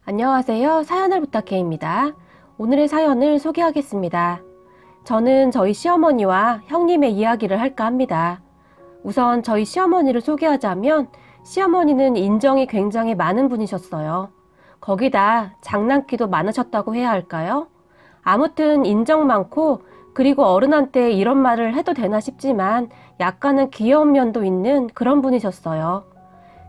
안녕하세요. 사연을 부탁해입니다. 오늘의 사연을 소개하겠습니다. 저는 저희 시어머니와 형님의 이야기를 할까 합니다. 우선 저희 시어머니를 소개하자면 시어머니는 인정이 굉장히 많은 분이셨어요. 거기다 장난기도 많으셨다고 해야 할까요? 아무튼 인정 많고 그리고 어른한테 이런 말을 해도 되나 싶지만 약간은 귀여운 면도 있는 그런 분이셨어요.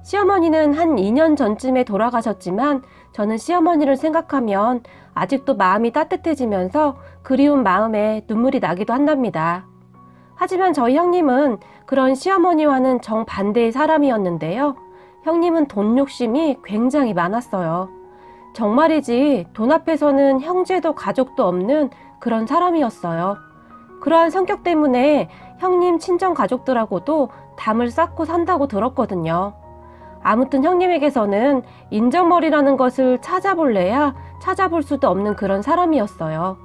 시어머니는 한 2년 전쯤에 돌아가셨지만 저는 시어머니를 생각하면 아직도 마음이 따뜻해지면서 그리운 마음에 눈물이 나기도 한답니다. 하지만 저희 형님은 그런 시어머니와는 정반대의 사람이었는데요. 형님은 돈 욕심이 굉장히 많았어요. 정말이지 돈 앞에서는 형제도 가족도 없는 그런 사람이었어요. 그러한 성격 때문에 형님 친정 가족들하고도 담을 쌓고 산다고 들었거든요. 아무튼 형님에게서는 인정머리라는 것을 찾아볼래야 찾아볼 수도 없는 그런 사람이었어요.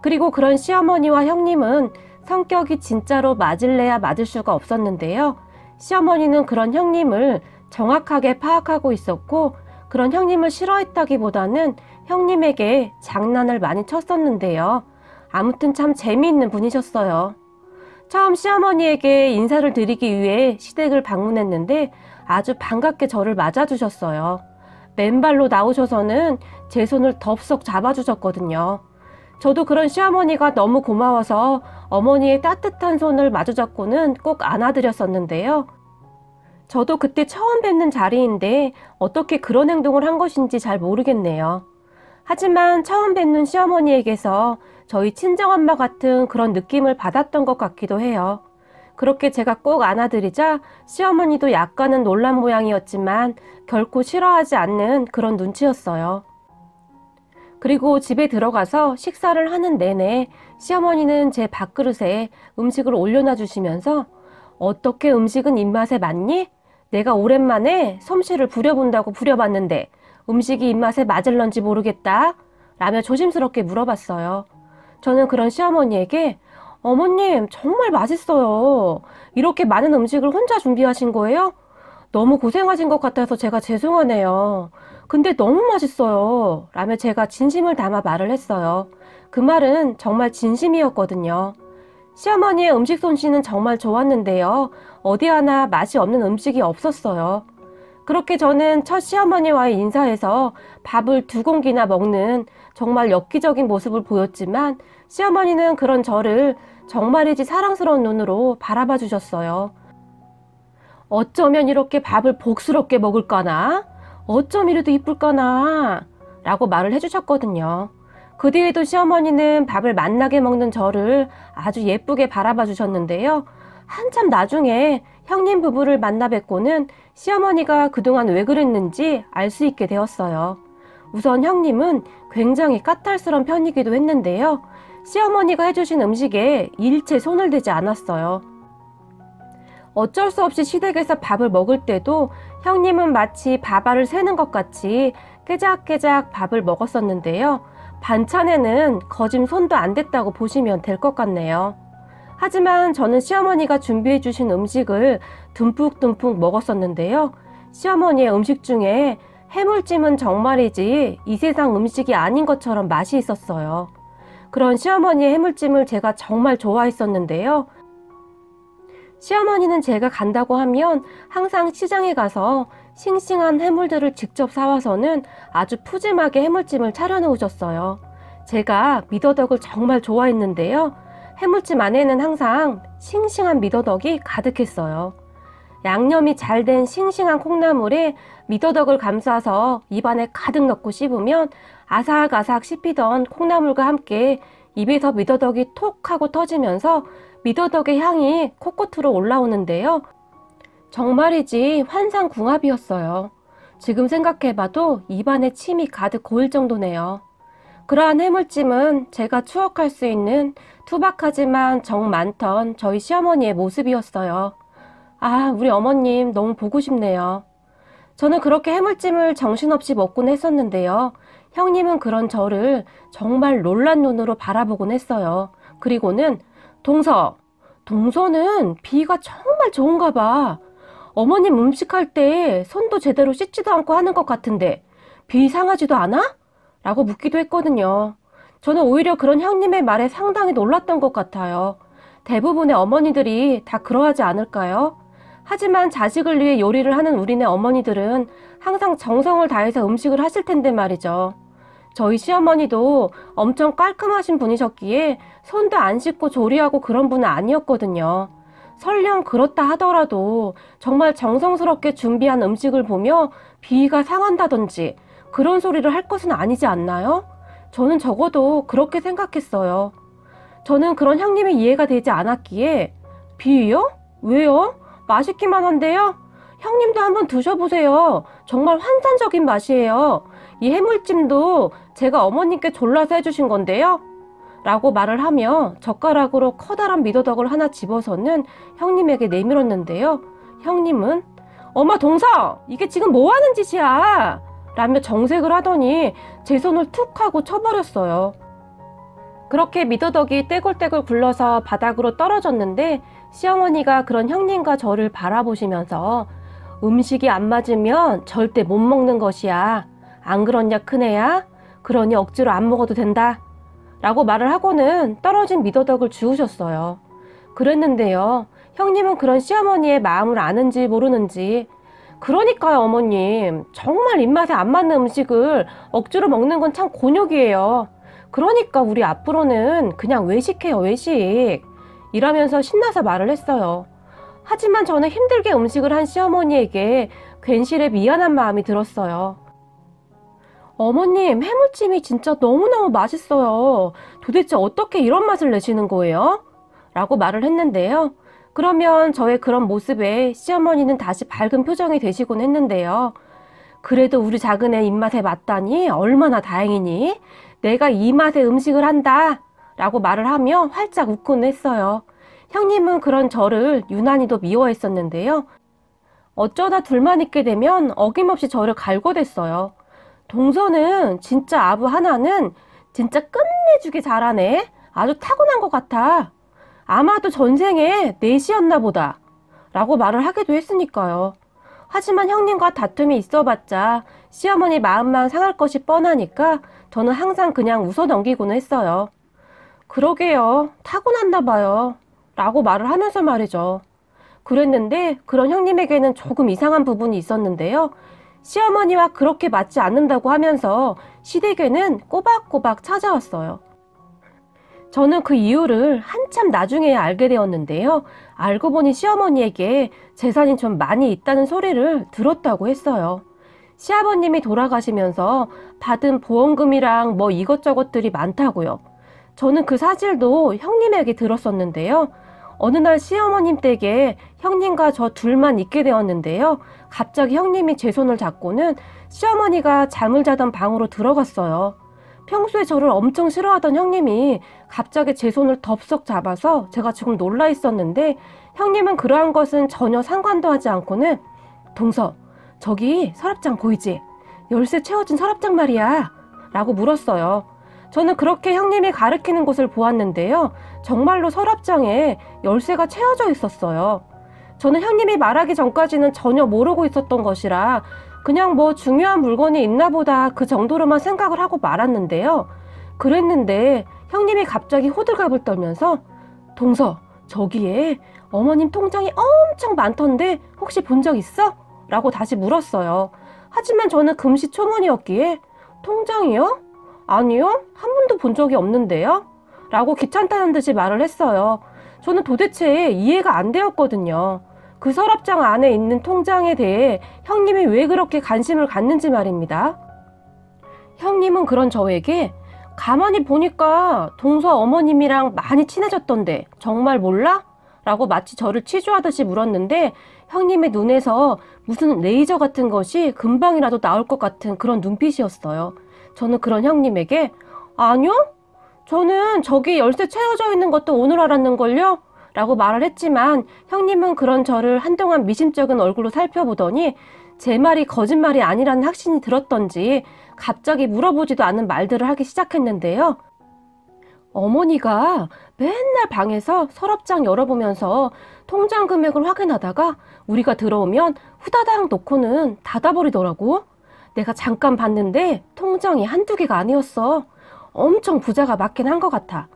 그리고 그런 시어머니와 형님은 성격이 진짜로 맞을래야 맞을 수가 없었는데요. 시어머니는 그런 형님을 정확하게 파악하고 있었고 그런 형님을 싫어했다기보다는 형님에게 장난을 많이 쳤었는데요. 아무튼 참 재미있는 분이셨어요. 처음 시어머니에게 인사를 드리기 위해 시댁을 방문했는데 아주 반갑게 저를 맞아주셨어요. 맨발로 나오셔서는 제 손을 덥석 잡아주셨거든요. 저도 그런 시어머니가 너무 고마워서 어머니의 따뜻한 손을 마주잡고는 꼭 안아드렸었는데요. 저도 그때 처음 뵙는 자리인데 어떻게 그런 행동을 한 것인지 잘 모르겠네요. 하지만 처음 뵙는 시어머니에게서 저희 친정엄마 같은 그런 느낌을 받았던 것 같기도 해요. 그렇게 제가 꼭 안아드리자 시어머니도 약간은 놀란 모양이었지만 결코 싫어하지 않는 그런 눈치였어요. 그리고 집에 들어가서 식사를 하는 내내 시어머니는 제 밥그릇에 음식을 올려놔 주시면서 어떻게 음식은 입맛에 맞니? 내가 오랜만에 솜씨를 부려본다고 부려봤는데 음식이 입맛에 맞을런지 모르겠다 라며 조심스럽게 물어봤어요. 저는 그런 시어머니에게 어머님 정말 맛있어요. 이렇게 많은 음식을 혼자 준비하신 거예요? 너무 고생하신 것 같아서 제가 죄송하네요. 근데 너무 맛있어요. 라며 제가 진심을 담아 말을 했어요. 그 말은 정말 진심이었거든요. 시어머니의 음식 솜씨는 정말 좋았는데요. 어디 하나 맛이 없는 음식이 없었어요. 그렇게 저는 첫 시어머니와의 인사에서 밥을 2공기나 먹는 정말 엽기적인 모습을 보였지만 시어머니는 그런 저를 정말이지 사랑스러운 눈으로 바라봐 주셨어요. 어쩌면 이렇게 밥을 복스럽게 먹을까나? 어쩜 이래도 이쁠까나? 라고 말을 해주셨거든요. 그 뒤에도 시어머니는 밥을 맛나게 먹는 저를 아주 예쁘게 바라봐 주셨는데요. 한참 나중에 형님 부부를 만나 뵙고는 시어머니가 그동안 왜 그랬는지 알 수 있게 되었어요. 우선 형님은 굉장히 까탈스러운 편이기도 했는데요. 시어머니가 해주신 음식에 일체 손을 대지 않았어요. 어쩔 수 없이 시댁에서 밥을 먹을 때도 형님은 마치 밥알을 새는 것 같이 깨작깨작 밥을 먹었었는데요. 반찬에는 거짐 손도 안 댔다고 보시면 될 것 같네요. 하지만 저는 시어머니가 준비해 주신 음식을 듬뿍듬뿍 먹었었는데요. 시어머니의 음식 중에 해물찜은 정말이지 이 세상 음식이 아닌 것처럼 맛이 있었어요. 그런 시어머니의 해물찜을 제가 정말 좋아했었는데요. 시어머니는 제가 간다고 하면 항상 시장에 가서 싱싱한 해물들을 직접 사와서는 아주 푸짐하게 해물찜을 차려놓으셨어요. 제가 미더덕을 정말 좋아했는데요. 해물찜 안에는 항상 싱싱한 미더덕이 가득했어요. 양념이 잘 된 싱싱한 콩나물에 미더덕을 감싸서 입안에 가득 넣고 씹으면 아삭아삭 씹히던 콩나물과 함께 입에서 미더덕이 톡 하고 터지면서 미더덕의 향이 코끝으로 올라오는데요. 정말이지 환상궁합이었어요. 지금 생각해봐도 입안에 침이 가득 고일 정도네요. 그러한 해물찜은 제가 추억할 수 있는 투박하지만 정 많던 저희 시어머니의 모습이었어요. 아, 우리 어머님 너무 보고 싶네요. 저는 그렇게 해물찜을 정신없이 먹곤 했었는데요. 형님은 그런 저를 정말 놀란 눈으로 바라보곤 했어요. 그리고는 동서는 비위가 정말 좋은가 봐. 어머님 음식할 때 손도 제대로 씻지도 않고 하는 것 같은데 비 상하지도 않아? 라고 묻기도 했거든요. 저는 오히려 그런 형님의 말에 상당히 놀랐던 것 같아요. 대부분의 어머니들이 다 그러하지 않을까요? 하지만 자식을 위해 요리를 하는 우리네 어머니들은 항상 정성을 다해서 음식을 하실 텐데 말이죠. 저희 시어머니도 엄청 깔끔하신 분이셨기에 손도 안 씻고 조리하고 그런 분은 아니었거든요. 설령 그렇다 하더라도 정말 정성스럽게 준비한 음식을 보며 비위가 상한다든지 그런 소리를 할 것은 아니지 않나요? 저는 적어도 그렇게 생각했어요. 저는 그런 형님의 이해가 되지 않았기에 비위요? 왜요? 맛있기만 한데요? 형님도 한번 드셔보세요. 정말 환상적인 맛이에요. 이 해물찜도 제가 어머님께 졸라서 해주신 건데요. 라고 말을 하며 젓가락으로 커다란 미더덕을 하나 집어서는 형님에게 내밀었는데요. 형님은 엄마 동서 이게 지금 뭐 하는 짓이야? 라며 정색을 하더니 제 손을 툭 하고 쳐버렸어요. 그렇게 미더덕이 떼굴떼굴 굴러서 바닥으로 떨어졌는데 시어머니가 그런 형님과 저를 바라보시면서 음식이 안 맞으면 절대 못 먹는 것이야. 안 그렇냐 큰애야? 그러니 억지로 안 먹어도 된다. 라고 말을 하고는 떨어진 미더덕을 주우셨어요. 그랬는데요. 형님은 그런 시어머니의 마음을 아는지 모르는지 그러니까요 어머님 정말 입맛에 안 맞는 음식을 억지로 먹는 건 참 곤욕이에요. 그러니까 우리 앞으로는 그냥 외식해요 외식 이러면서 신나서 말을 했어요. 하지만 저는 힘들게 음식을 한 시어머니에게 괜시레 미안한 마음이 들었어요. 어머님 해물찜이 진짜 너무너무 맛있어요. 도대체 어떻게 이런 맛을 내시는 거예요? 라고 말을 했는데요. 그러면 저의 그런 모습에 시어머니는 다시 밝은 표정이 되시곤 했는데요. 그래도 우리 작은애 입맛에 맞다니 얼마나 다행이니? 내가 이 맛의 음식을 한다 라고 말을 하며 활짝 웃곤 했어요. 형님은 그런 저를 유난히도 미워했었는데요. 어쩌다 둘만 있게 되면 어김없이 저를 갈궈댔어요. 동서는 진짜 아부 하나는 진짜 끝내주기 잘하네. 아주 타고난 것 같아. 아마도 전생에 넷이었나 보다. 라고 말을 하기도 했으니까요. 하지만 형님과 다툼이 있어봤자 시어머니 마음만 상할 것이 뻔하니까 저는 항상 그냥 웃어 넘기고는 했어요. 그러게요. 타고났나 봐요. 라고 말을 하면서 말이죠. 그랬는데 그런 형님에게는 조금 이상한 부분이 있었는데요. 시어머니와 그렇게 맞지 않는다고 하면서 시댁에는 꼬박꼬박 찾아왔어요. 저는 그 이유를 한참 나중에야 알게 되었는데요. 알고 보니 시어머니에게 재산이 좀 많이 있다는 소리를 들었다고 했어요. 시아버님이 돌아가시면서 받은 보험금이랑 뭐 이것저것들이 많다고요. 저는 그 사실도 형님에게 들었었는데요. 어느 날 시어머님 댁에 형님과 저 둘만 있게 되었는데요. 갑자기 형님이 제 손을 잡고는 시어머니가 잠을 자던 방으로 들어갔어요. 평소에 저를 엄청 싫어하던 형님이 갑자기 제 손을 덥석 잡아서 제가 조금 놀라 있었는데 형님은 그러한 것은 전혀 상관도 하지 않고는 동서, 저기 서랍장 보이지? 열쇠 채워진 서랍장 말이야. 라고 물었어요. 저는 그렇게 형님이 가리키는 곳을 보았는데요. 정말로 서랍장에 열쇠가 채워져 있었어요. 저는 형님이 말하기 전까지는 전혀 모르고 있었던 것이라 그냥 뭐 중요한 물건이 있나 보다 그 정도로만 생각을 하고 말았는데요. 그랬는데 형님이 갑자기 호들갑을 떨면서 동서, 저기에 어머님 통장이 엄청 많던데 혹시 본 적 있어? 라고 다시 물었어요. 하지만 저는 금시초문이었기에 통장이요? 아니요, 한 번도 본 적이 없는데요? 라고 귀찮다는 듯이 말을 했어요. 저는 도대체 이해가 안 되었거든요. 그 서랍장 안에 있는 통장에 대해 형님이 왜 그렇게 관심을 갖는지 말입니다. 형님은 그런 저에게 가만히 보니까 동서 어머님이랑 많이 친해졌던데 정말 몰라? 라고 마치 저를 치조하듯이 물었는데 형님의 눈에서 무슨 레이저 같은 것이 금방이라도 나올 것 같은 그런 눈빛이었어요. 저는 그런 형님에게 아니요? 저는 저기 열쇠 채워져 있는 것도 오늘 알았는걸요? 라고 말을 했지만 형님은 그런 저를 한동안 미심쩍은 얼굴로 살펴보더니 제 말이 거짓말이 아니라는 확신이 들었던지 갑자기 물어보지도 않은 말들을 하기 시작했는데요. 어머니가 맨날 방에서 서랍장 열어보면서 통장 금액을 확인하다가 우리가 들어오면 후다닥 놓고는 닫아버리더라고. 내가 잠깐 봤는데 통장이 한두 개가 아니었어. 엄청 부자가 맞긴 한 것 같아.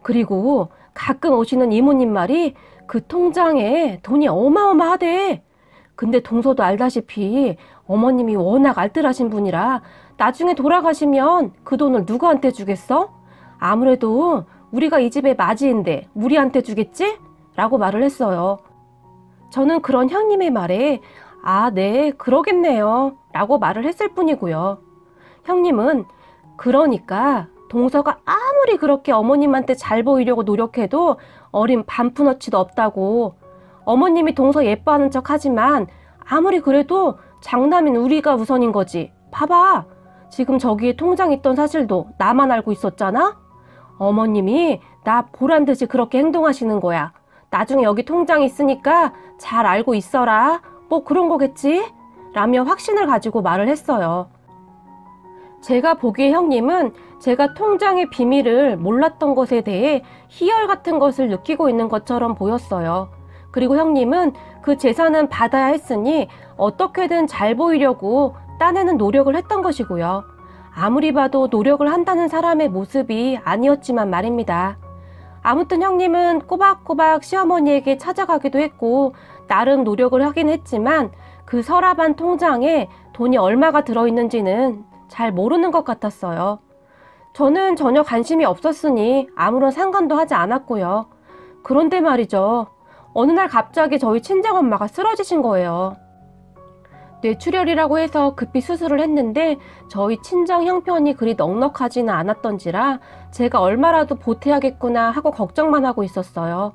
그리고 가끔 오시는 이모님 말이 그 통장에 돈이 어마어마하대. 근데 동서도 알다시피 어머님이 워낙 알뜰하신 분이라 나중에 돌아가시면 그 돈을 누구한테 주겠어? 아무래도 우리가 이 집의 맞이인데 우리한테 주겠지? 라고 말을 했어요. 저는 그런 형님의 말에 아, 네, 그러겠네요. 라고 말을 했을 뿐이고요. 형님은 그러니까 동서가 아무리 그렇게 어머님한테 잘 보이려고 노력해도 어린 반푼어치도 없다고. 어머님이 동서 예뻐하는 척 하지만 아무리 그래도 장남인 우리가 우선인 거지. 봐봐. 지금 저기에 통장 있던 사실도 나만 알고 있었잖아? 어머님이 나 보란 듯이 그렇게 행동하시는 거야. 나중에 여기 통장 있으니까 잘 알고 있어라. 뭐 그런 거겠지? 라며 확신을 가지고 말을 했어요. 제가 보기에 형님은 제가 통장의 비밀을 몰랐던 것에 대해 희열 같은 것을 느끼고 있는 것처럼 보였어요. 그리고 형님은 그 재산은 받아야 했으니 어떻게든 잘 보이려고 따내는 노력을 했던 것이고요. 아무리 봐도 노력을 한다는 사람의 모습이 아니었지만 말입니다. 아무튼 형님은 꼬박꼬박 시어머니에게 찾아가기도 했고 나름 노력을 하긴 했지만 그 서랍안 통장에 돈이 얼마가 들어있는지는 잘 모르는 것 같았어요. 저는 전혀 관심이 없었으니 아무런 상관도 하지 않았고요. 그런데 말이죠. 어느 날 갑자기 저희 친정엄마가 쓰러지신 거예요. 뇌출혈이라고 해서 급히 수술을 했는데 저희 친정 형편이 그리 넉넉하지는 않았던지라 제가 얼마라도 보태야겠구나 하고 걱정만 하고 있었어요.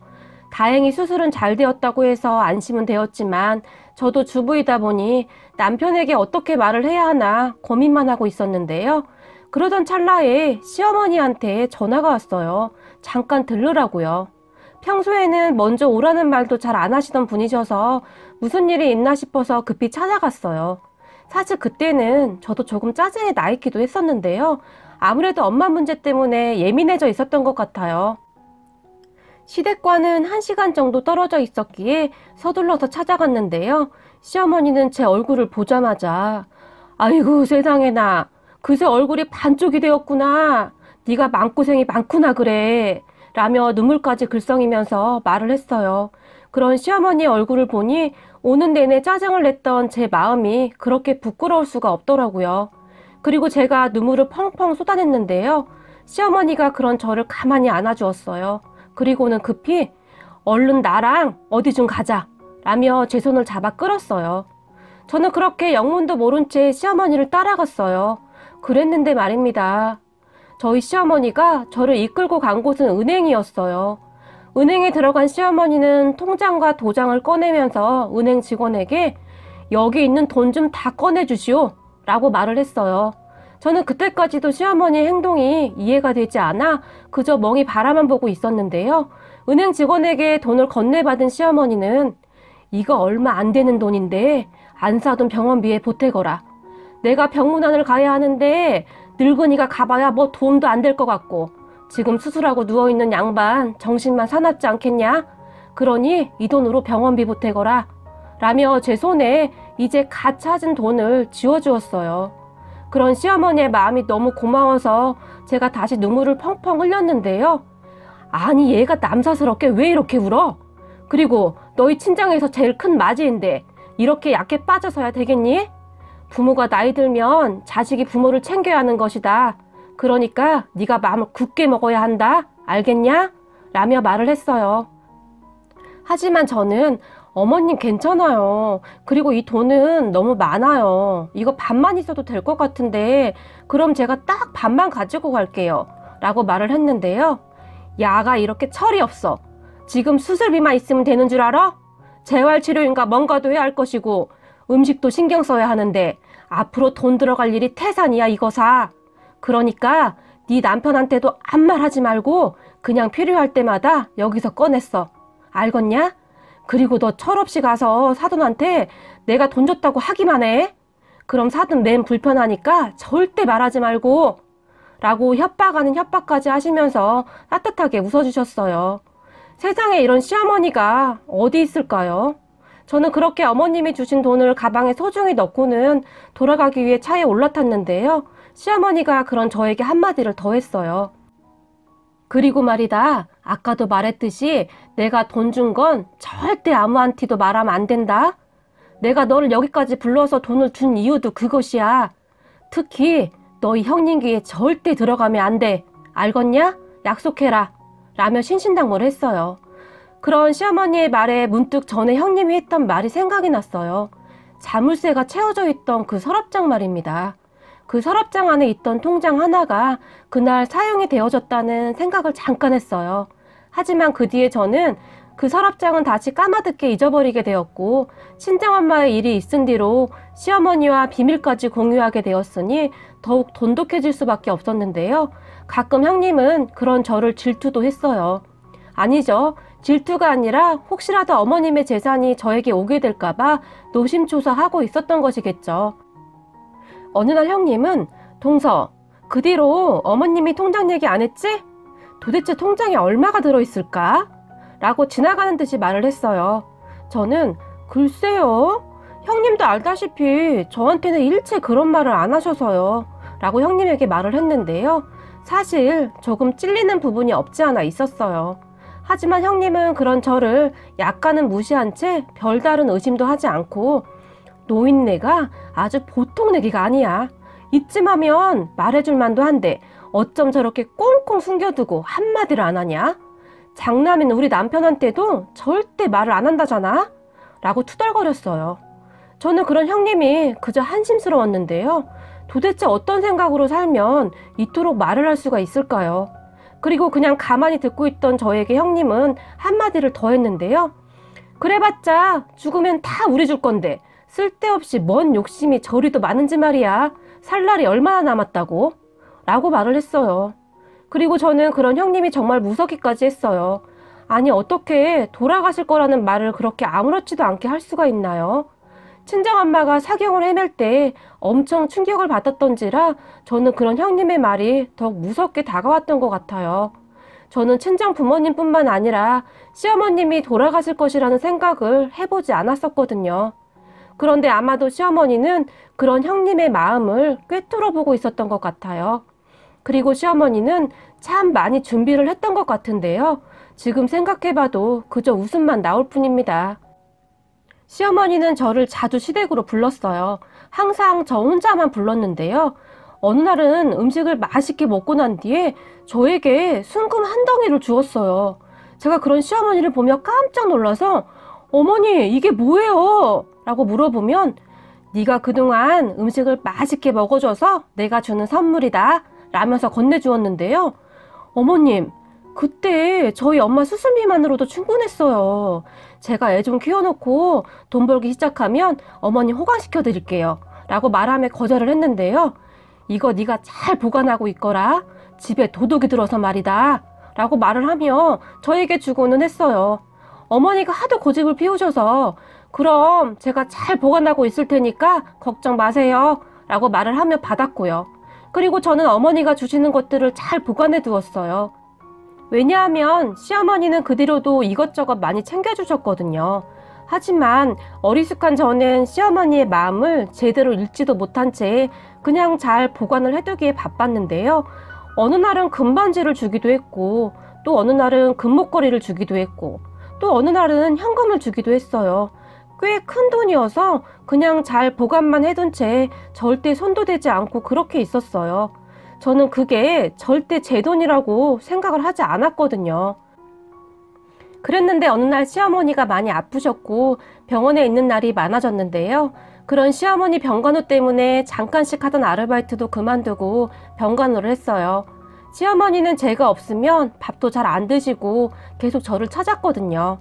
다행히 수술은 잘 되었다고 해서 안심은 되었지만 저도 주부이다 보니 남편에게 어떻게 말을 해야 하나 고민만 하고 있었는데요. 그러던 찰나에 시어머니한테 전화가 왔어요. 잠깐 들르라고요. 평소에는 먼저 오라는 말도 잘 안 하시던 분이셔서 무슨 일이 있나 싶어서 급히 찾아갔어요. 사실 그때는 저도 조금 짜증이 나 있기도 했었는데요. 아무래도 엄마 문제 때문에 예민해져 있었던 것 같아요. 시댁과는 1시간 정도 떨어져 있었기에 서둘러서 찾아갔는데요. 시어머니는 제 얼굴을 보자마자 아이고 세상에나 그새 얼굴이 반쪽이 되었구나. 네가 마음고생이 많구나 그래. 라며 눈물까지 글썽이면서 말을 했어요. 그런 시어머니의 얼굴을 보니 오는 내내 짜증을 냈던 제 마음이 그렇게 부끄러울 수가 없더라고요. 그리고 제가 눈물을 펑펑 쏟아냈는데요. 시어머니가 그런 저를 가만히 안아주었어요. 그리고는 급히 얼른 나랑 어디 좀 가자 라며 제 손을 잡아 끌었어요. 저는 그렇게 영문도 모른 채 시어머니를 따라갔어요. 그랬는데 말입니다. 저희 시어머니가 저를 이끌고 간 곳은 은행이었어요. 은행에 들어간 시어머니는 통장과 도장을 꺼내면서 은행 직원에게 여기 있는 돈 좀 다 꺼내주시오 라고 말을 했어요. 저는 그때까지도 시어머니의 행동이 이해가 되지 않아 그저 멍이 바라만 보고 있었는데요. 은행 직원에게 돈을 건네받은 시어머니는 이거 얼마 안 되는 돈인데 안 사둔 병원비에 보태거라. 내가 병문안을 가야 하는데 늙은이가 가봐야 뭐 도움도 안 될 것 같고 지금 수술하고 누워있는 양반 정신만 사납지 않겠냐? 그러니 이 돈으로 병원비 보태거라 라며 제 손에 이제 갓 찾은 돈을 쥐어주었어요. 그런 시어머니의 마음이 너무 고마워서 제가 다시 눈물을 펑펑 흘렸는데요. 아니 얘가 남사스럽게 왜 이렇게 울어? 그리고 너희 친정에서 제일 큰 맞이인데 이렇게 약해 빠져서야 되겠니? 부모가 나이 들면 자식이 부모를 챙겨야 하는 것이다. 그러니까 네가 마음을 굳게 먹어야 한다. 알겠냐? 라며 말을 했어요. 하지만 저는 어머님 괜찮아요. 그리고 이 돈은 너무 많아요. 이거 반만 있어도 될 것 같은데 그럼 제가 딱 반만 가지고 갈게요. 라고 말을 했는데요. 야가 이렇게 철이 없어. 지금 수술비만 있으면 되는 줄 알아? 재활치료인가 뭔가도 해야 할 것이고 음식도 신경 써야 하는데 앞으로 돈 들어갈 일이 태산이야 이거사. 그러니까 네 남편한테도 아무 말 하지 말고 그냥 필요할 때마다 여기서 꺼냈어. 알겠냐? 그리고 너 철없이 가서 사돈한테 내가 돈 줬다고 하기만 해. 그럼 사돈 맨 불편하니까 절대 말하지 말고 라고 협박 아닌 협박까지 하시면서 따뜻하게 웃어주셨어요. 세상에 이런 시어머니가 어디 있을까요? 저는 그렇게 어머님이 주신 돈을 가방에 소중히 넣고는 돌아가기 위해 차에 올라탔는데요. 시어머니가 그런 저에게 한마디를 더 했어요. 그리고 말이다. 아까도 말했듯이 내가 돈 준 건 절대 아무한테도 말하면 안 된다. 내가 너를 여기까지 불러서 돈을 준 이유도 그것이야. 특히 너희 형님 귀에 절대 들어가면 안 돼. 알겠냐? 약속해라. 라며 신신당부를 했어요. 그런 시어머니의 말에 문득 전에 형님이 했던 말이 생각이 났어요. 자물쇠가 채워져 있던 그 서랍장 말입니다. 그 서랍장 안에 있던 통장 하나가 그날 사용이 되어졌다는 생각을 잠깐 했어요. 하지만 그 뒤에 저는 그 서랍장은 다시 까마득히 잊어버리게 되었고 친정엄마의 일이 있은 뒤로 시어머니와 비밀까지 공유하게 되었으니 더욱 돈독해질 수밖에 없었는데요. 가끔 형님은 그런 저를 질투도 했어요. 아니죠. 질투가 아니라 혹시라도 어머님의 재산이 저에게 오게 될까봐 노심초사하고 있었던 것이겠죠. 어느 날 형님은 동서, 그 뒤로 어머님이 통장 얘기 안 했지? 도대체 통장에 얼마가 들어있을까? 라고 지나가는 듯이 말을 했어요. 저는 글쎄요. 형님도 알다시피 저한테는 일체 그런 말을 안 하셔서요. 라고 형님에게 말을 했는데요. 사실 조금 찔리는 부분이 없지 않아 있었어요. 하지만 형님은 그런 저를 약간은 무시한 채 별다른 의심도 하지 않고 노인네가 아주 보통 내기가 아니야. 이쯤 하면 말해줄 만도 한데 어쩜 저렇게 꽁꽁 숨겨두고 한마디를 안 하냐? 장남인 우리 남편한테도 절대 말을 안 한다잖아? 라고 투덜거렸어요. 저는 그런 형님이 그저 한심스러웠는데요. 도대체 어떤 생각으로 살면 이토록 말을 할 수가 있을까요? 그리고 그냥 가만히 듣고 있던 저에게 형님은 한마디를 더 했는데요. 그래봤자 죽으면 다 우리 줄 건데 쓸데없이 뭔 욕심이 저리도 많은지 말이야. 살 날이 얼마나 남았다고? 라고 말을 했어요. 그리고 저는 그런 형님이 정말 무섭기까지 했어요. 아니 어떻게 돌아가실 거라는 말을 그렇게 아무렇지도 않게 할 수가 있나요? 친정엄마가 사경을 헤맬 때 엄청 충격을 받았던지라 저는 그런 형님의 말이 더욱 무섭게 다가왔던 것 같아요. 저는 친정 부모님뿐만 아니라 시어머님이 돌아가실 것이라는 생각을 해보지 않았었거든요. 그런데 아마도 시어머니는 그런 형님의 마음을 꿰뚫어 보고 있었던 것 같아요. 그리고 시어머니는 참 많이 준비를 했던 것 같은데요. 지금 생각해봐도 그저 웃음만 나올 뿐입니다. 시어머니는 저를 자주 시댁으로 불렀어요. 항상 저 혼자만 불렀는데요. 어느 날은 음식을 맛있게 먹고 난 뒤에 저에게 순금 한 덩이를 주었어요. 제가 그런 시어머니를 보며 깜짝 놀라서 어머니 이게 뭐예요? 라고 물어보면 네가 그동안 음식을 맛있게 먹어줘서 내가 주는 선물이다 라면서 건네주었는데요. 어머님 그때 저희 엄마 수술비만으로도 충분했어요. 제가 애 좀 키워놓고 돈 벌기 시작하면 어머니 호강시켜 드릴게요 라고 말하며 거절을 했는데요. 이거 네가 잘 보관하고 있거라. 집에 도둑이 들어서 말이다 라고 말을 하며 저에게 주고는 했어요. 어머니가 하도 고집을 피우셔서 그럼 제가 잘 보관하고 있을 테니까 걱정 마세요 라고 말을 하며 받았고요. 그리고 저는 어머니가 주시는 것들을 잘 보관해 두었어요. 왜냐하면 시어머니는 그 뒤로도 이것저것 많이 챙겨주셨거든요. 하지만 어리숙한 저는 시어머니의 마음을 제대로 읽지도 못한 채 그냥 잘 보관을 해두기에 바빴는데요. 어느 날은 금반지를 주기도 했고 또 어느 날은 금목걸이를 주기도 했고 또 어느 날은 현금을 주기도 했어요. 꽤 큰 돈이어서 그냥 잘 보관만 해둔 채 절대 손도 대지 않고 그렇게 있었어요. 저는 그게 절대 제 돈이라고 생각을 하지 않았거든요. 그랬는데 어느 날 시어머니가 많이 아프셨고 병원에 있는 날이 많아졌는데요. 그런 시어머니 병간호 때문에 잠깐씩 하던 아르바이트도 그만두고 병간호를 했어요. 시어머니는 제가 없으면 밥도 잘 안 드시고 계속 저를 찾았거든요.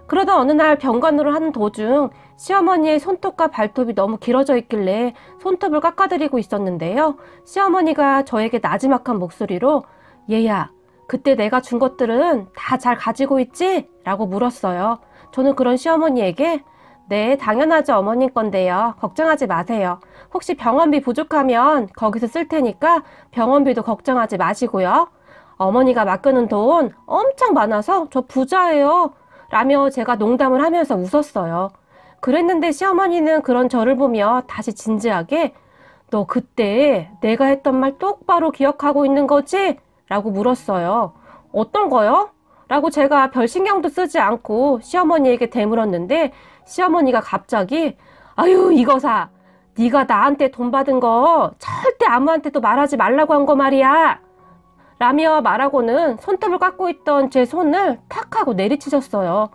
그러다 어느 날 병간호를 하는 도중 시어머니의 손톱과 발톱이 너무 길어져 있길래 손톱을 깎아드리고 있었는데요. 시어머니가 저에게 나지막한 목소리로 얘야, 그때 내가 준 것들은 다 잘 가지고 있지? 라고 물었어요. 저는 그런 시어머니에게 네, 당연하죠 어머님 건데요. 걱정하지 마세요. 혹시 병원비 부족하면 거기서 쓸 테니까 병원비도 걱정하지 마시고요. 어머니가 맡기는 돈 엄청 많아서 저 부자예요. 라며 제가 농담을 하면서 웃었어요. 그랬는데 시어머니는 그런 저를 보며 다시 진지하게 너 그때 내가 했던 말 똑바로 기억하고 있는 거지? 라고 물었어요. 어떤 거요? 라고 제가 별 신경도 쓰지 않고 시어머니에게 되물었는데 시어머니가 갑자기 아유 이거사 네가 나한테 돈 받은 거 절대 아무한테도 말하지 말라고 한 거 말이야 라며 말하고는 손톱을 깎고 있던 제 손을 탁 하고 내리치셨어요.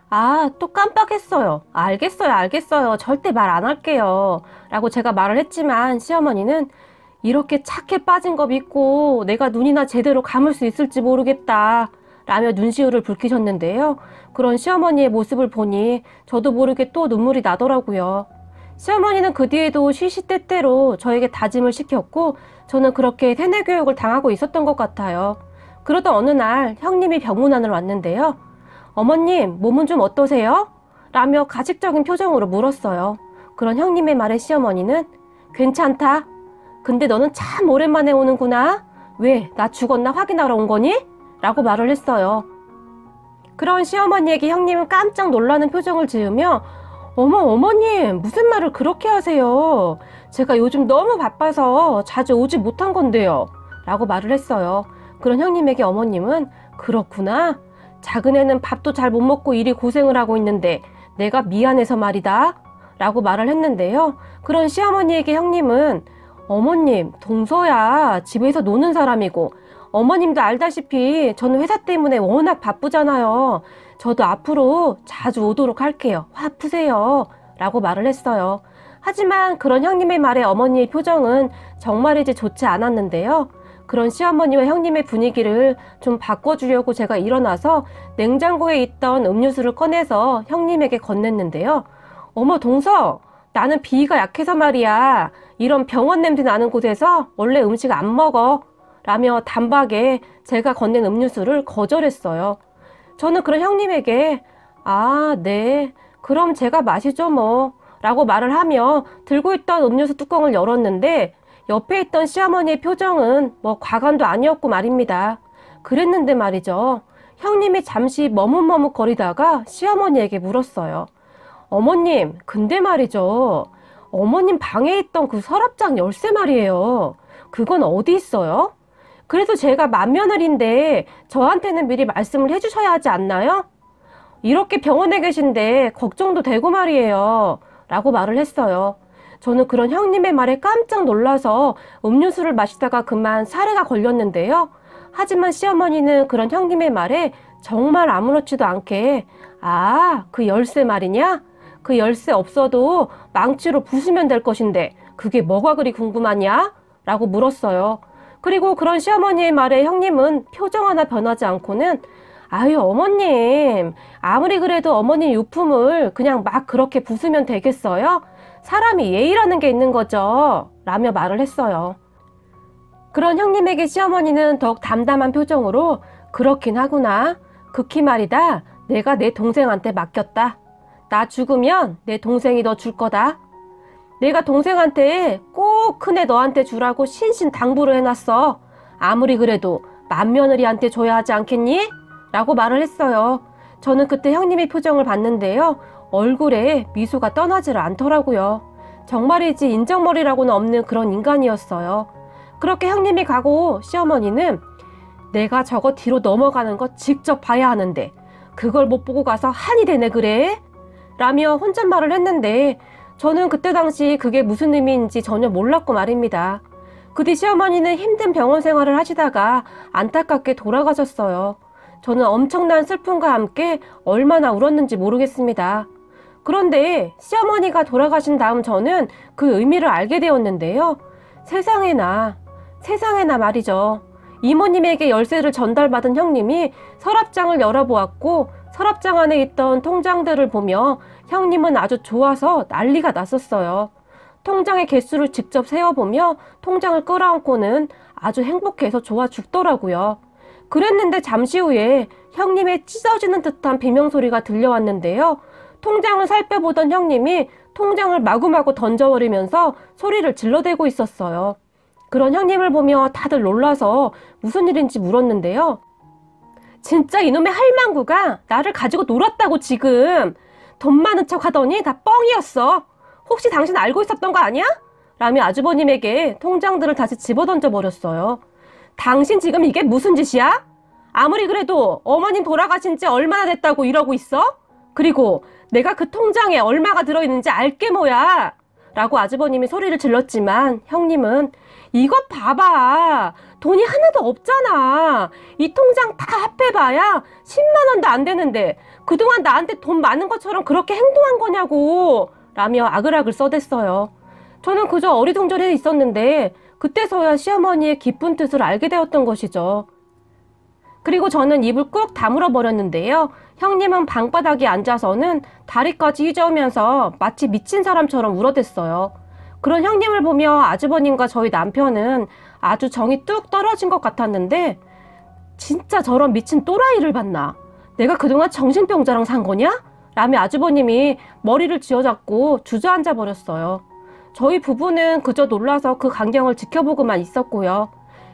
아, 또 깜빡했어요. 알겠어요. 절대 말 안 할게요. 라고 제가 말을 했지만 시어머니는 이렇게 착해 빠진 거 믿고 내가 눈이나 제대로 감을 수 있을지 모르겠다. 라며 눈시울을 붉히셨는데요. 그런 시어머니의 모습을 보니 저도 모르게 또 눈물이 나더라고요. 시어머니는 그 뒤에도 시시때때로 저에게 다짐을 시켰고 저는 그렇게 세뇌 교육을 당하고 있었던 것 같아요. 그러던 어느 날 형님이 병문안을 왔는데요. 어머님, 몸은 좀 어떠세요? 라며 가식적인 표정으로 물었어요. 그런 형님의 말에 시어머니는 괜찮다. 근데 너는 참 오랜만에 오는구나. 왜, 나 죽었나 확인하러 온 거니? 라고 말을 했어요. 그런 시어머니에게 형님은 깜짝 놀라는 표정을 지으며 어머님, 무슨 말을 그렇게 하세요? 제가 요즘 너무 바빠서 자주 오지 못한 건데요. 라고 말을 했어요. 그런 형님에게 어머님은 그렇구나. 작은 애는 밥도 잘 못 먹고 이리 고생을 하고 있는데 내가 미안해서 말이다. 라고 말을 했는데요. 그런 시어머니에게 형님은 어머님, 동서야 집에서 노는 사람이고 어머님도 알다시피 저는 회사 때문에 워낙 바쁘잖아요. 저도 앞으로 자주 오도록 할게요. 화 푸세요. 라고 말을 했어요. 하지만 그런 형님의 말에 어머니의 표정은 정말이지 좋지 않았는데요. 그런 시어머니와 형님의 분위기를 좀 바꿔주려고 제가 일어나서 냉장고에 있던 음료수를 꺼내서 형님에게 건넸는데요. 어머 동서, 나는 비위가 약해서 말이야. 이런 병원 냄새 나는 곳에서 원래 음식 안 먹어. 라며 단박에 제가 건넨 음료수를 거절했어요. 저는 그런 형님에게 아, 네. 그럼 제가 마시죠 뭐. 라고 말을 하며 들고 있던 음료수 뚜껑을 열었는데 옆에 있던 시어머니의 표정은 뭐 과간도 아니었고 말입니다. 그랬는데 말이죠. 형님이 잠시 머뭇머뭇거리다가 시어머니에게 물었어요. 어머님, 근데 말이죠. 어머님 방에 있던 그 서랍장 열쇠 말이에요. 그건 어디 있어요? 그래도 제가 맏며느리인데 저한테는 미리 말씀을 해주셔야 하지 않나요? 이렇게 병원에 계신데 걱정도 되고 말이에요. 라고 말을 했어요. 저는 그런 형님의 말에 깜짝 놀라서 음료수를 마시다가 그만 사례가 걸렸는데요. 하지만 시어머니는 그런 형님의 말에 정말 아무렇지도 않게 아, 그 열쇠 말이냐? 그 열쇠 없어도 망치로 부수면 될 것인데 그게 뭐가 그리 궁금하냐? 라고 물었어요. 그리고 그런 시어머니의 말에 형님은 표정 하나 변하지 않고는 아유 어머님, 아무리 그래도 어머님 유품을 그냥 막 그렇게 부수면 되겠어요? 사람이 예의라는 게 있는 거죠. 라며 말을 했어요. 그런 형님에게 시어머니는 더욱 담담한 표정으로 그렇긴 하구나. 극히 말이다. 내가 내 동생한테 맡겼다. 나 죽으면 내 동생이 너 줄 거다. 내가 동생한테 꼭 큰애 너한테 주라고 신신당부를 해놨어. 아무리 그래도 맏며느리한테 줘야 하지 않겠니? 라고 말을 했어요. 저는 그때 형님의 표정을 봤는데요. 얼굴에 미소가 떠나지를 않더라고요. 정말이지 인정머리라고는 없는 그런 인간이었어요. 그렇게 형님이 가고 시어머니는 내가 저거 뒤로 넘어가는 거 직접 봐야 하는데 그걸 못 보고 가서 한이 되네 그래? 라며 혼잣말을 했는데 저는 그때 당시 그게 무슨 의미인지 전혀 몰랐고 말입니다. 그 뒤 시어머니는 힘든 병원 생활을 하시다가 안타깝게 돌아가셨어요. 저는 엄청난 슬픔과 함께 얼마나 울었는지 모르겠습니다. 그런데 시어머니가 돌아가신 다음 저는 그 의미를 알게 되었는데요. 세상에나 말이죠. 이모님에게 열쇠를 전달받은 형님이 서랍장을 열어보았고 서랍장 안에 있던 통장들을 보며 형님은 아주 좋아서 난리가 났었어요. 통장의 개수를 직접 세어보며 통장을 끌어안고는 아주 행복해서 좋아 죽더라고요. 그랬는데 잠시 후에 형님의 찢어지는 듯한 비명소리가 들려왔는데요. 통장을 살펴보던 형님이 통장을 마구마구 던져버리면서 소리를 질러대고 있었어요. 그런 형님을 보며 다들 놀라서 무슨 일인지 물었는데요. 진짜 이놈의 할망구가 나를 가지고 놀았다고 지금. 돈 많은 척 하더니 다 뻥이었어. 혹시 당신 알고 있었던 거 아니야? 라며 아주버님에게 통장들을 다시 집어던져 버렸어요. 당신 지금 이게 무슨 짓이야? 아무리 그래도 어머님 돌아가신 지 얼마나 됐다고 이러고 있어? 그리고 내가 그 통장에 얼마가 들어있는지 알게 뭐야? 라고 아주버님이 소리를 질렀지만 형님은 이것 봐봐. 돈이 하나도 없잖아. 이 통장 다 합해봐야 10만 원도 안 되는데 그동안 나한테 돈 많은 것처럼 그렇게 행동한 거냐고 라며 아글아글 써댔어요. 저는 그저 어리둥절해 있었는데 그때서야 시어머니의 깊은 뜻을 알게 되었던 것이죠. 그리고 저는 입을 꾹 다물어 버렸는데요. 형님은 방바닥에 앉아서는 다리까지 휘저으면서 마치 미친 사람처럼 울어댔어요. 그런 형님을 보며 아주버님과 저희 남편은 아주 정이 뚝 떨어진 것 같았는데 진짜 저런 미친 또라이를 봤나? 내가 그동안 정신병자랑 산 거냐? 라며 아주버님이 머리를 쥐어잡고 주저앉아 버렸어요. 저희 부부는 그저 놀라서 그 광경을 지켜보고만 있었고요.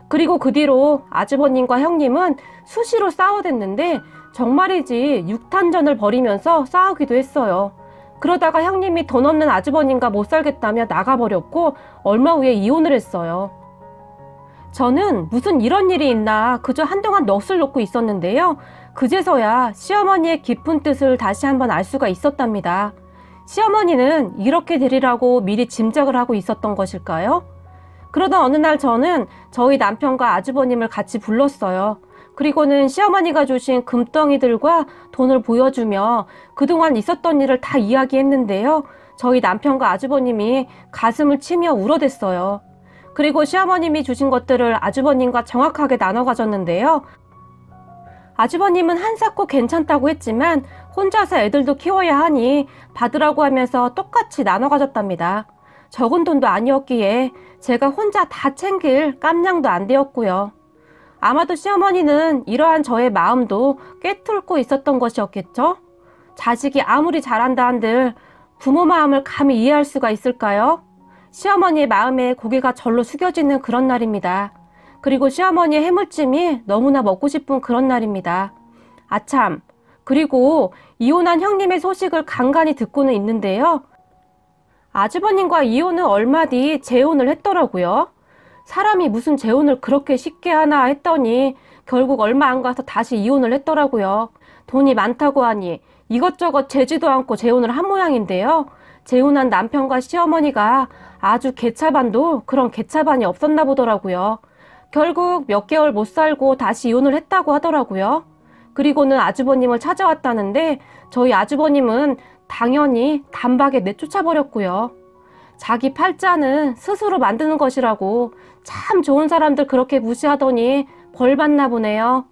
그리고 그 뒤로 아주버님과 형님은 수시로 싸워댔는데 정말이지 육탄전을 벌이면서 싸우기도 했어요. 그러다가 형님이 돈 없는 아주버님과 못 살겠다며 나가버렸고 얼마 후에 이혼을 했어요. 저는 무슨 이런 일이 있나 그저 한동안 넋을 놓고 있었는데요. 그제서야 시어머니의 깊은 뜻을 다시 한번 알 수가 있었답니다. 시어머니는 이렇게 되리라고 미리 짐작을 하고 있었던 것일까요? 그러던 어느 날 저는 저희 남편과 아주버님을 같이 불렀어요. 그리고는 시어머니가 주신 금덩이들과 돈을 보여주며 그동안 있었던 일을 다 이야기했는데요. 저희 남편과 아주버님이 가슴을 치며 울어댔어요. 그리고 시어머님이 주신 것들을 아주버님과 정확하게 나눠 가졌는데요. 아주버님은 한사코 괜찮다고 했지만 혼자서 애들도 키워야 하니 받으라고 하면서 똑같이 나눠 가졌답니다. 적은 돈도 아니었기에 제가 혼자 다 챙길 깜냥도 안 되었고요. 아마도 시어머니는 이러한 저의 마음도 꿰뚫고 있었던 것이었겠죠? 자식이 아무리 잘한다 한들 부모 마음을 감히 이해할 수가 있을까요? 시어머니의 마음에 고개가 절로 숙여지는 그런 날입니다. 그리고 시어머니의 해물찜이 너무나 먹고 싶은 그런 날입니다. 아참, 그리고 이혼한 형님의 소식을 간간히 듣고는 있는데요. 아주버님과 이혼은 얼마 뒤 재혼을 했더라고요. 사람이 무슨 재혼을 그렇게 쉽게 하나 했더니 결국 얼마 안 가서 다시 이혼을 했더라고요. 돈이 많다고 하니 이것저것 재지도 않고 재혼을 한 모양인데요. 재혼한 남편과 시어머니가 아주 개차반도 그런 개차반이 없었나 보더라고요. 결국 몇 개월 못 살고 다시 이혼을 했다고 하더라고요. 그리고는 아주버님을 찾아왔다는데 저희 아주버님은 당연히 단박에 내쫓아버렸고요. 자기 팔자는 스스로 만드는 것이라고 참 좋은 사람들 그렇게 무시하더니 벌 받나 보네요.